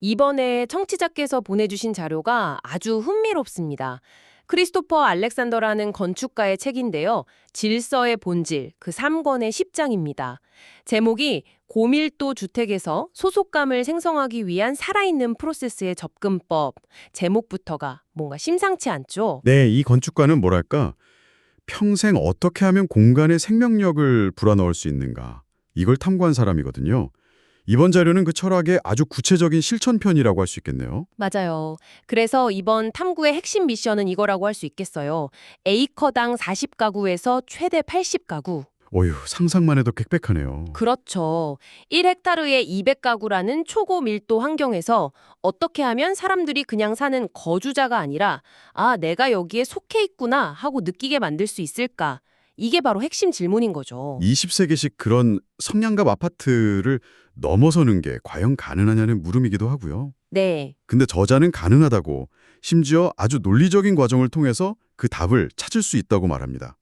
이번에 청취자께서 보내주신 자료가 아주 흥미롭습니다. 크리스토퍼 알렉산더라는 건축가의 책인데요. 질서의 본질, 그 3권의 10장입니다. 제목이 고밀도 주택에서 소속감을 생성하기 위한 살아있는 프로세스의 접근법. 제목부터가 뭔가 심상치 않죠? 네, 이 건축가는 뭐랄까, 평생 어떻게 하면 공간에 생명력을 불어넣을 수 있는가, 이걸 탐구한 사람이거든요. 이번 자료는 그 철학의 아주 구체적인 실천편이라고 할 수 있겠네요. 맞아요. 그래서 이번 탐구의 핵심 미션은 이거라고 할 수 있겠어요. 에이커당 40가구에서 최대 80가구. 어휴, 상상만 해도 빽빽하네요. 그렇죠. 1헥타르에 200가구라는 초고밀도 환경에서 어떻게 하면 사람들이 그냥 사는 거주자가 아니라 아, 내가 여기에 속해 있구나 하고 느끼게 만들 수 있을까? 이게 바로 핵심 질문인 거죠. 20세기식 그런 성냥갑 아파트를 넘어서는 게 과연 가능하냐는 물음이기도 하고요. 네. 근데 저자는 가능하다고, 심지어 아주 논리적인 과정을 통해서 그 답을 찾을 수 있다고 말합니다.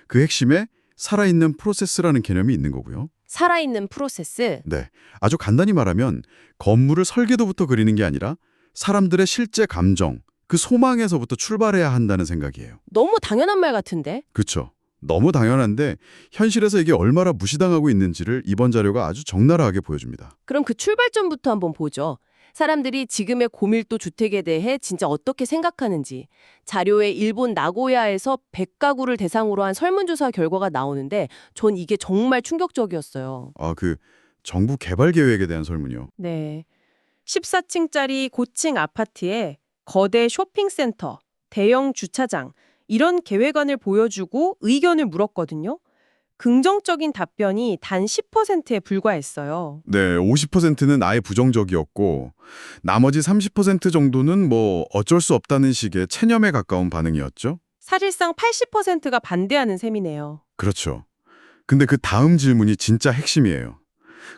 그 핵심에 살아있는 프로세스라는 개념이 있는 거고요. 살아있는 프로세스. 네, 아주 간단히 말하면 건물을 설계도부터 그리는 게 아니라 사람들의 실제 감정, 그 소망에서부터 출발해야 한다는 생각이에요. 너무 당연한 말 같은데? 그렇죠. 너무 당연한데 현실에서 이게 얼마나 무시당하고 있는지를 이번 자료가 아주 적나라하게 보여줍니다. 그럼 그 출발점부터 한번 보죠. 사람들이 지금의 고밀도 주택에 대해 진짜 어떻게 생각하는지. 자료에 일본 나고야에서 100가구를 대상으로 한 설문조사 결과가 나오는데 전 이게 정말 충격적이었어요. 그 정부 개발 계획에 대한 설문이요. 네. 14층짜리 고층 아파트에 거대 쇼핑센터, 대형 주차장, 이런 계획안을 보여주고 의견을 물었거든요. 긍정적인 답변이 단 10%에 불과했어요. 네, 50%는 아예 부정적이었고 나머지 30% 정도는 뭐 어쩔 수 없다는 식의 체념에 가까운 반응이었죠. 사실상 80%가 반대하는 셈이네요. 그렇죠. 근데 그 다음 질문이 진짜 핵심이에요.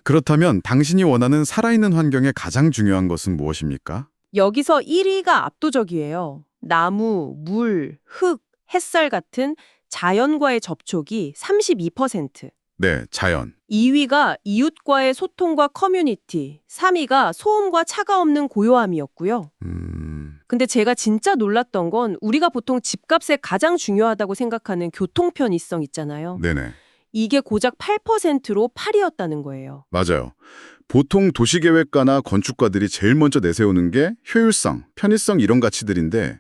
그렇다면 당신이 원하는 살아있는 환경의 가장 중요한 것은 무엇입니까? 여기서 1위가 압도적이에요. 나무, 물, 흙, 햇살 같은 자연과의 접촉이 32%. 네, 자연. 2위가 이웃과의 소통과 커뮤니티, 3위가 소음과 차가 없는 고요함이었고요. 근데 제가 진짜 놀랐던 건 우리가 보통 집값에 가장 중요하다고 생각하는 교통편의성 있잖아요. 네네. 이게 고작 8%로 8위였다는 거예요. 맞아요. 보통 도시계획가나 건축가들이 제일 먼저 내세우는 게 효율성, 편의성 이런 가치들인데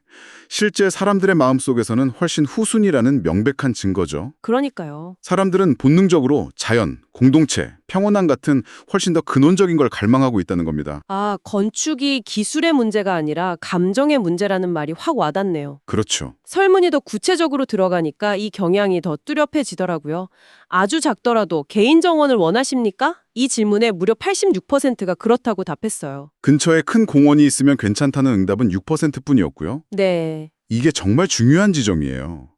실제 사람들의 마음속에서는 훨씬 후순위라는 명백한 증거죠. 그러니까요. 사람들은 본능적으로 자연, 공동체, 평온함 같은 훨씬 더 근원적인 걸 갈망하고 있다는 겁니다. 아, 건축이 기술의 문제가 아니라 감정의 문제라는 말이 확 와닿네요. 그렇죠. 설문이 더 구체적으로 들어가니까 이 경향이 더 뚜렷해지더라고요. 아주 작더라도 개인 정원을 원하십니까? 이 질문에 무려 86%가 그렇다고 답했어요. 근처에 큰 공원이 있으면 괜찮다는 응답은 6%뿐이었고요. 네. 이게 정말 중요한 지점이에요.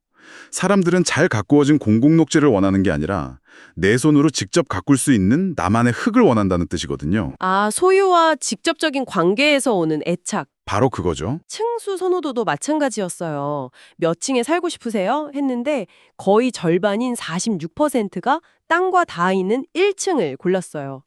사람들은 잘 가꾸어진 공공녹지를 원하는 게 아니라 내 손으로 직접 가꿀 수 있는 나만의 흙을 원한다는 뜻이거든요. 아, 소유와 직접적인 관계에서 오는 애착. 바로 그거죠. 층수 선호도도 마찬가지였어요. 몇 층에 살고 싶으세요? 했는데 거의 절반인 46%가 땅과 닿아 있는 1층을 골랐어요.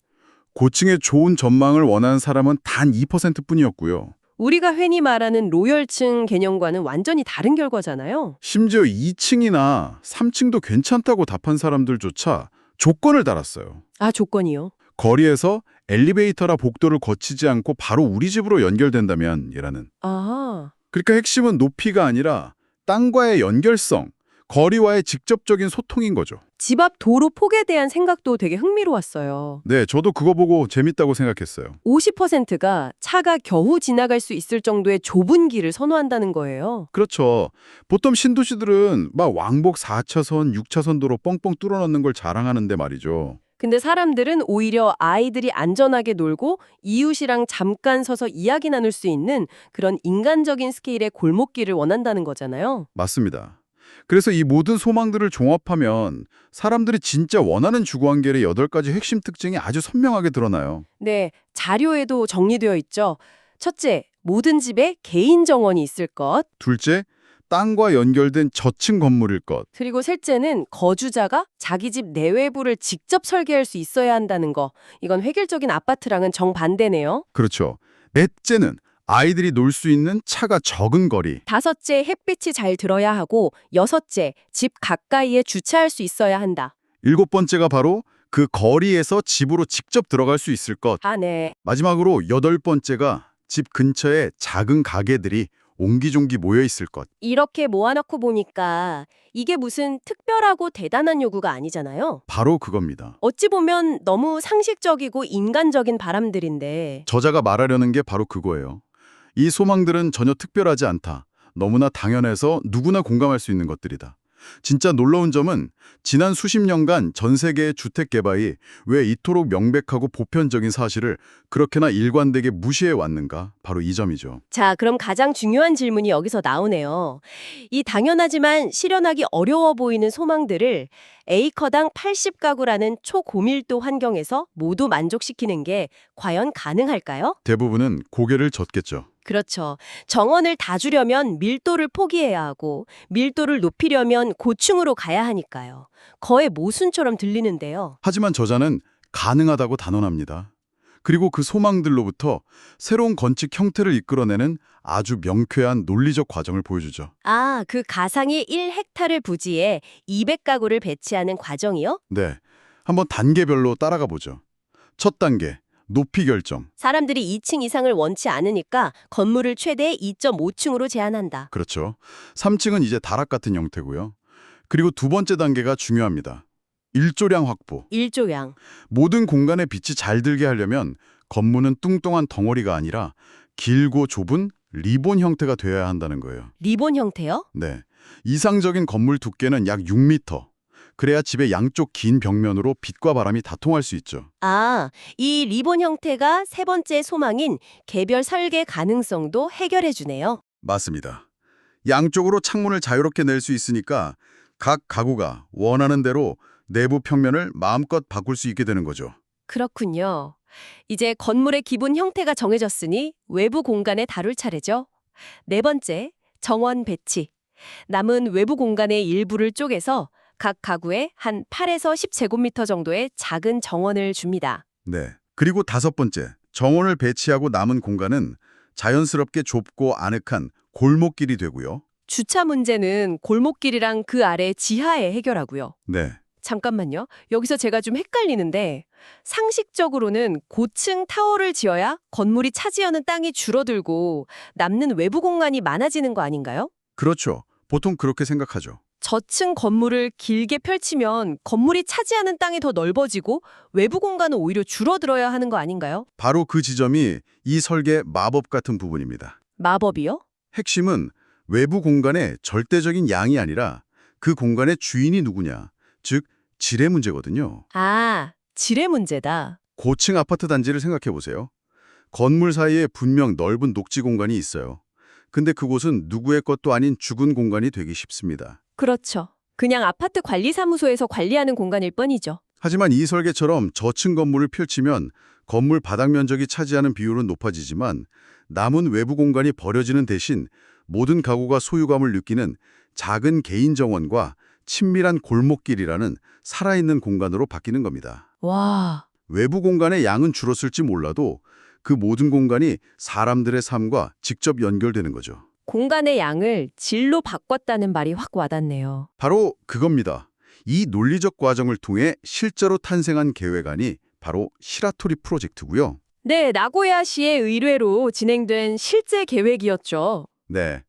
고층의 좋은 전망을 원하는 사람은 단 2%뿐이었고요. 우리가 흔히 말하는 로열층 개념과는 완전히 다른 결과잖아요. 심지어 2층이나 3층도 괜찮다고 답한 사람들조차 조건을 달았어요. 아, 조건이요? 거리에서 엘리베이터나 복도를 거치지 않고 바로 우리 집으로 연결된다면 이라는. 아, 그러니까 핵심은 높이가 아니라 땅과의 연결성, 거리와의 직접적인 소통인 거죠. 집 앞 도로 폭에 대한 생각도 되게 흥미로웠어요. 네, 저도 그거 보고 재밌다고 생각했어요. 50%가 차가 겨우 지나갈 수 있을 정도의 좁은 길을 선호한다는 거예요. 그렇죠. 보통 신도시들은 막 왕복 4차선, 6차선 도로 뻥뻥 뚫어놓는 걸 자랑하는데 말이죠. 근데 사람들은 오히려 아이들이 안전하게 놀고 이웃이랑 잠깐 서서 이야기 나눌 수 있는 그런 인간적인 스케일의 골목길을 원한다는 거잖아요. 맞습니다. 그래서 이 모든 소망들을 종합하면 사람들이 진짜 원하는 주거환경의 8가지 핵심 특징이 아주 선명하게 드러나요. 네, 자료에도 정리되어 있죠. 첫째, 모든 집에 개인 정원이 있을 것. 둘째, 땅과 연결된 저층 건물일 것. 그리고 셋째는 거주자가 자기 집 내외부를 직접 설계할 수 있어야 한다는 거. 이건 획일적인 아파트랑은 정반대네요. 그렇죠. 넷째는 아이들이 놀 수 있는 차가 적은 거리. 다섯째, 햇빛이 잘 들어야 하고 여섯째, 집 가까이에 주차할 수 있어야 한다. 일곱 번째가 바로 그 거리에서 집으로 직접 들어갈 수 있을 것. 아, 네. 마지막으로 여덟 번째가 집 근처에 작은 가게들이 옹기종기 모여 있을 것. 이렇게 모아놓고 보니까 이게 무슨 특별하고 대단한 요구가 아니잖아요. 바로 그겁니다. 어찌 보면 너무 상식적이고 인간적인 바람들인데 저자가 말하려는 게 바로 그거예요. 이 소망들은 전혀 특별하지 않다. 너무나 당연해서 누구나 공감할 수 있는 것들이다. 진짜 놀라운 점은 지난 수십 년간 전 세계의 주택 개발이 왜 이토록 명백하고 보편적인 사실을 그렇게나 일관되게 무시해 왔는가? 바로 이 점이죠. 자, 그럼 가장 중요한 질문이 여기서 나오네요. 이 당연하지만 실현하기 어려워 보이는 소망들을 에이커당 80가구라는 초고밀도 환경에서 모두 만족시키는 게 과연 가능할까요? 대부분은 고개를 젓겠죠. 그렇죠. 정원을 다 주려면 밀도를 포기해야 하고 밀도를 높이려면 고층으로 가야 하니까요. 거의 모순처럼 들리는데요. 하지만 저자는 가능하다고 단언합니다. 그리고 그 소망들로부터 새로운 건축 형태를 이끌어내는 아주 명쾌한 논리적 과정을 보여주죠. 아, 그 가상의 1헥타르 부지에 200가구를 배치하는 과정이요? 네, 한번 단계별로 따라가 보죠. 첫 단계, 높이 결정. 사람들이 2층 이상을 원치 않으니까 건물을 최대 2.5층으로 제한한다. 그렇죠. 3층은 이제 다락 같은 형태고요. 그리고 두 번째 단계가 중요합니다. 일조량 확보. 일조량. 모든 공간에 빛이 잘 들게 하려면 건물은 뚱뚱한 덩어리가 아니라 길고 좁은 리본 형태가 되어야 한다는 거예요. 리본 형태요? 네. 이상적인 건물 두께는 약 6m. 그래야 집의 양쪽 긴 벽면으로 빛과 바람이 다 통할 수 있죠. 아, 이 리본 형태가 세 번째 소망인 개별 설계 가능성도 해결해 주네요. 맞습니다. 양쪽으로 창문을 자유롭게 낼 수 있으니까 각 가구가 원하는 대로 내부 평면을 마음껏 바꿀 수 있게 되는 거죠. 그렇군요. 이제 건물의 기본 형태가 정해졌으니 외부 공간에 다룰 차례죠. 네 번째, 정원 배치. 남은 외부 공간의 일부를 쪼개서 각 가구에 한 8에서 10제곱미터 정도의 작은 정원을 줍니다. 네. 그리고 다섯 번째, 정원을 배치하고 남은 공간은 자연스럽게 좁고 아늑한 골목길이 되고요. 주차 문제는 골목길이랑 그 아래 지하에 해결하고요. 네. 잠깐만요. 여기서 제가 좀 헷갈리는데 상식적으로는 고층 타워를 지어야 건물이 차지하는 땅이 줄어들고 남는 외부 공간이 많아지는 거 아닌가요? 그렇죠. 보통 그렇게 생각하죠. 저층 건물을 길게 펼치면 건물이 차지하는 땅이 더 넓어지고 외부 공간은 오히려 줄어들어야 하는 거 아닌가요? 바로 그 지점이 이 설계 마법 같은 부분입니다. 마법이요? 핵심은 외부 공간의 절대적인 양이 아니라 그 공간의 주인이 누구냐, 즉 질의 문제거든요. 아, 질의 문제다. 고층 아파트 단지를 생각해 보세요. 건물 사이에 분명 넓은 녹지 공간이 있어요. 근데 그곳은 누구의 것도 아닌 죽은 공간이 되기 쉽습니다. 그렇죠. 그냥 아파트 관리사무소에서 관리하는 공간일 뿐이죠. 하지만 이 설계처럼 저층 건물을 펼치면 건물 바닥 면적이 차지하는 비율은 높아지지만 남은 외부 공간이 버려지는 대신 모든 가구가 소유감을 느끼는 작은 개인 정원과 친밀한 골목길이라는 살아있는 공간으로 바뀌는 겁니다. 와, 외부 공간의 양은 줄었을지 몰라도 그 모든 공간이 사람들의 삶과 직접 연결되는 거죠. 공간의 양을 질로 바꿨다는 말이 확 와닿네요. 바로 그겁니다. 이 논리적 과정을 통해 실제로 탄생한 계획안이 바로 시라토리 프로젝트고요. 네, 나고야시의 의뢰로 진행된 실제 계획이었죠. 네,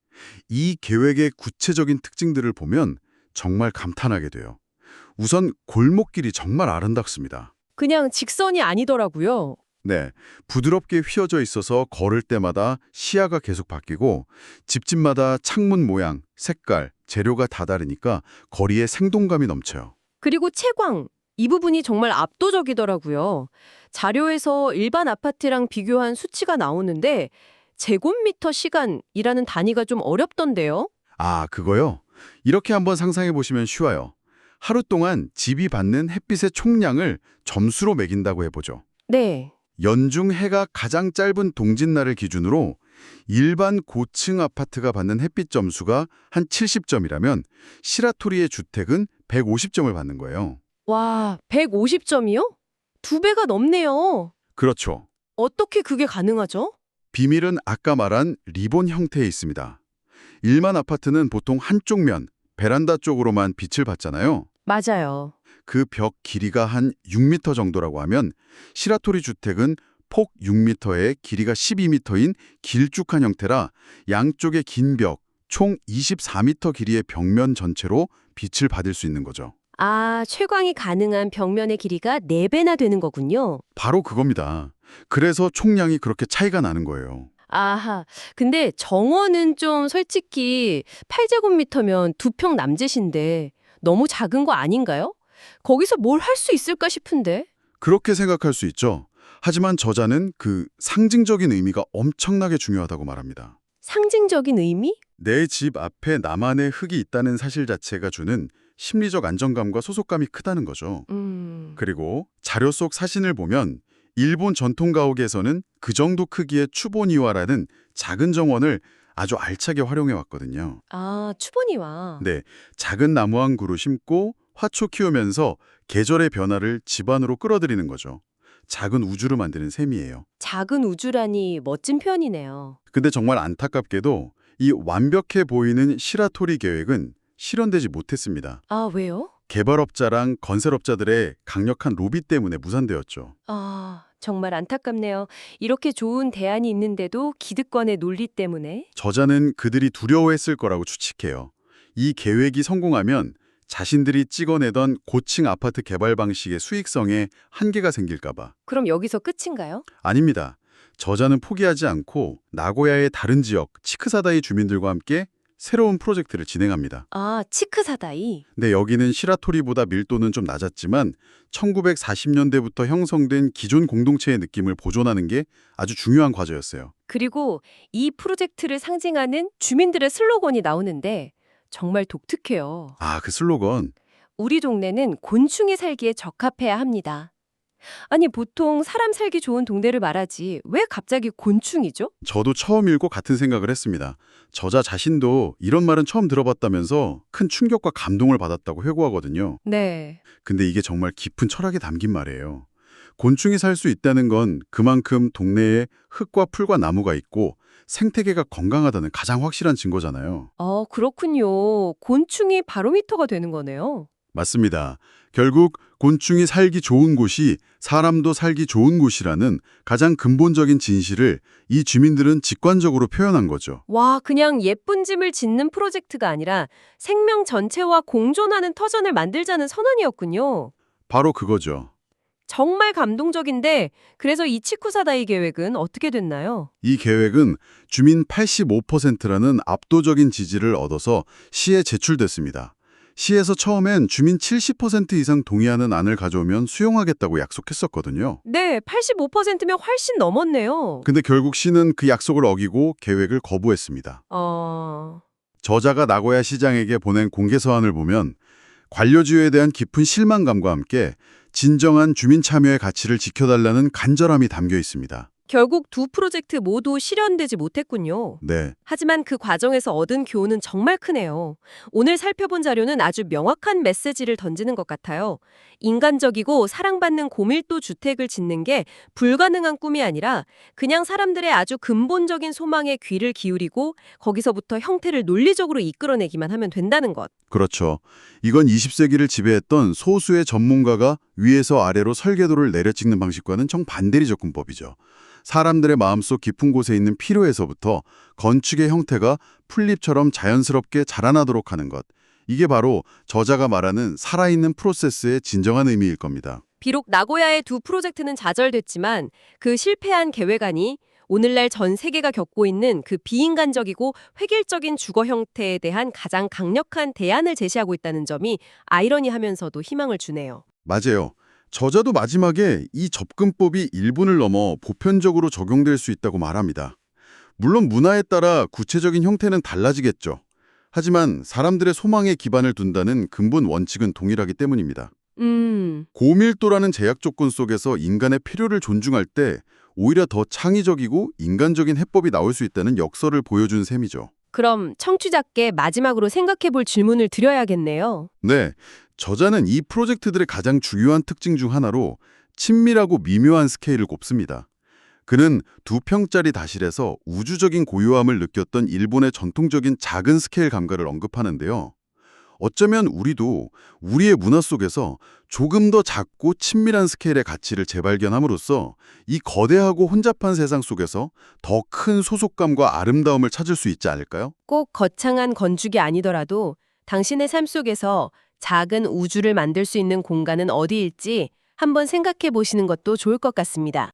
이 계획의 구체적인 특징들을 보면 정말 감탄하게 돼요. 우선 골목길이 정말 아름답습니다. 그냥 직선이 아니더라고요. 네, 부드럽게 휘어져 있어서 걸을 때마다 시야가 계속 바뀌고 집집마다 창문 모양, 색깔, 재료가 다 다르니까 거리에 생동감이 넘쳐요. 그리고 채광, 이 부분이 정말 압도적이더라고요. 자료에서 일반 아파트랑 비교한 수치가 나오는데 제곱미터 시간이라는 단위가 좀 어렵던데요? 아, 그거요? 이렇게 한번 상상해 보시면 쉬워요. 하루 동안 집이 받는 햇빛의 총량을 점수로 매긴다고 해보죠. 네. 연중 해가 가장 짧은 동짓날을 기준으로 일반 고층 아파트가 받는 햇빛 점수가 한 70점이라면 시라토리의 주택은 150점을 받는 거예요. 와, 150점이요? 2배가 넘네요. 그렇죠. 어떻게 그게 가능하죠? 비밀은 아까 말한 리본 형태에 있습니다. 일반 아파트는 보통 한쪽 면, 베란다 쪽으로만 빛을 받잖아요. 맞아요. 그 벽 길이가 한 6m 정도라고 하면 시라토리 주택은 폭 6m에 길이가 12m인 길쭉한 형태라 양쪽의 긴 벽, 총 24m 길이의 벽면 전체로 빛을 받을 수 있는 거죠. 아, 채광이 가능한 벽면의 길이가 4배나 되는 거군요. 바로 그겁니다. 그래서 총량이 그렇게 차이가 나는 거예요. 아하, 근데 정원은 좀 솔직히 8제곱미터면 2평 남짓인데 너무 작은 거 아닌가요? 거기서 뭘 할 수 있을까 싶은데. 그렇게 생각할 수 있죠. 하지만 저자는 그 상징적인 의미가 엄청나게 중요하다고 말합니다. 상징적인 의미? 내 집 앞에 나만의 흙이 있다는 사실 자체가 주는 심리적 안정감과 소속감이 크다는 거죠. 그리고 자료 속 사진을 보면 일본 전통 가옥에서는 그 정도 크기의 추보니와라는 작은 정원을 아주 알차게 활용해 왔거든요. 아, 추보니와. 네, 작은 나무 한 그루 심고 화초 키우면서 계절의 변화를 집 안으로 끌어들이는 거죠. 작은 우주를 만드는 셈이에요. 작은 우주라니 멋진 표현이네요. 근데 정말 안타깝게도 이 완벽해 보이는 시라토리 계획은 실현되지 못했습니다. 아, 왜요? 개발업자랑 건설업자들의 강력한 로비 때문에 무산되었죠. 아, 정말 안타깝네요. 이렇게 좋은 대안이 있는데도 기득권의 논리 때문에. 저자는 그들이 두려워했을 거라고 추측해요. 이 계획이 성공하면 자신들이 찍어내던 고층 아파트 개발 방식의 수익성에 한계가 생길까 봐. 그럼 여기서 끝인가요? 아닙니다. 저자는 포기하지 않고 나고야의 다른 지역 치크사다이 주민들과 함께 새로운 프로젝트를 진행합니다. 아, 치크사다이. 근데 여기는 시라토리보다 밀도는 좀 낮았지만 1940년대부터 형성된 기존 공동체의 느낌을 보존하는 게 아주 중요한 과제였어요. 그리고 이 프로젝트를 상징하는 주민들의 슬로건이 나오는데 정말 독특해요. 아, 그 슬로건. 우리 동네는 곤충이 살기에 적합해야 합니다. 아니, 보통 사람 살기 좋은 동네를 말하지 왜 갑자기 곤충이죠? 저도 처음 읽고 같은 생각을 했습니다. 저자 자신도 이런 말은 처음 들어봤다면서 큰 충격과 감동을 받았다고 회고하거든요. 네. 근데 이게 정말 깊은 철학이 담긴 말이에요. 곤충이 살 수 있다는 건 그만큼 동네에 흙과 풀과 나무가 있고 생태계가 건강하다는 가장 확실한 증거잖아요. 그렇군요. 곤충이 바로미터가 되는 거네요. 맞습니다. 결국 곤충이 살기 좋은 곳이 사람도 살기 좋은 곳이라는 가장 근본적인 진실을 이 주민들은 직관적으로 표현한 거죠. 와, 그냥 예쁜 집을 짓는 프로젝트가 아니라 생명 전체와 공존하는 터전을 만들자는 선언이었군요. 바로 그거죠. 정말 감동적인데 그래서 이 치쿠사다이 계획은 어떻게 됐나요? 이 계획은 주민 85%라는 압도적인 지지를 얻어서 시에 제출됐습니다. 시에서 처음엔 주민 70% 이상 동의하는 안을 가져오면 수용하겠다고 약속했었거든요. 네, 85%면 훨씬 넘었네요. 근데 결국 시는 그 약속을 어기고 계획을 거부했습니다. 저자가 나고야 시장에게 보낸 공개 서한을 보면 관료주의에 대한 깊은 실망감과 함께 진정한 주민 참여의 가치를 지켜달라는 간절함이 담겨 있습니다. 결국 두 프로젝트 모두 실현되지 못했군요. 네, 하지만 그 과정에서 얻은 교훈은 정말 크네요. 오늘 살펴본 자료는 아주 명확한 메시지를 던지는 것 같아요. 인간적이고 사랑받는 고밀도 주택을 짓는 게 불가능한 꿈이 아니라 그냥 사람들의 아주 근본적인 소망에 귀를 기울이고 거기서부터 형태를 논리적으로 이끌어내기만 하면 된다는 것. 그렇죠. 이건 20세기를 지배했던 소수의 전문가가 위에서 아래로 설계도를 내려찍는 방식과는 정반대리 접근법이죠. 사람들의 마음속 깊은 곳에 있는 필요에서부터 건축의 형태가 풀잎처럼 자연스럽게 자라나도록 하는 것. 이게 바로 저자가 말하는 살아있는 프로세스의 진정한 의미일 겁니다. 비록 나고야의 두 프로젝트는 좌절됐지만 그 실패한 계획안이 오늘날 전 세계가 겪고 있는 그 비인간적이고 획일적인 주거 형태에 대한 가장 강력한 대안을 제시하고 있다는 점이 아이러니하면서도 희망을 주네요. 맞아요. 저자도 마지막에 이 접근법이 일본을 넘어 보편적으로 적용될 수 있다고 말합니다. 물론 문화에 따라 구체적인 형태는 달라지겠죠. 하지만 사람들의 소망에 기반을 둔다는 근본 원칙은 동일하기 때문입니다. 고밀도라는 제약 조건 속에서 인간의 필요를 존중할 때 오히려 더 창의적이고 인간적인 해법이 나올 수 있다는 역설을 보여준 셈이죠. 그럼 청취자께 마지막으로 생각해 볼 질문을 드려야겠네요. 네, 저자는 이 프로젝트들의 가장 중요한 특징 중 하나로 친밀하고 미묘한 스케일을 꼽습니다. 그는 2평짜리 다실에서 우주적인 고요함을 느꼈던 일본의 전통적인 작은 스케일 감각을 언급하는데요. 어쩌면 우리도 우리의 문화 속에서 조금 더 작고 친밀한 스케일의 가치를 재발견함으로써 이 거대하고 혼잡한 세상 속에서 더 큰 소속감과 아름다움을 찾을 수 있지 않을까요? 꼭 거창한 건축이 아니더라도 당신의 삶 속에서 작은 우주를 만들 수 있는 공간은 어디일지 한번 생각해 보시는 것도 좋을 것 같습니다.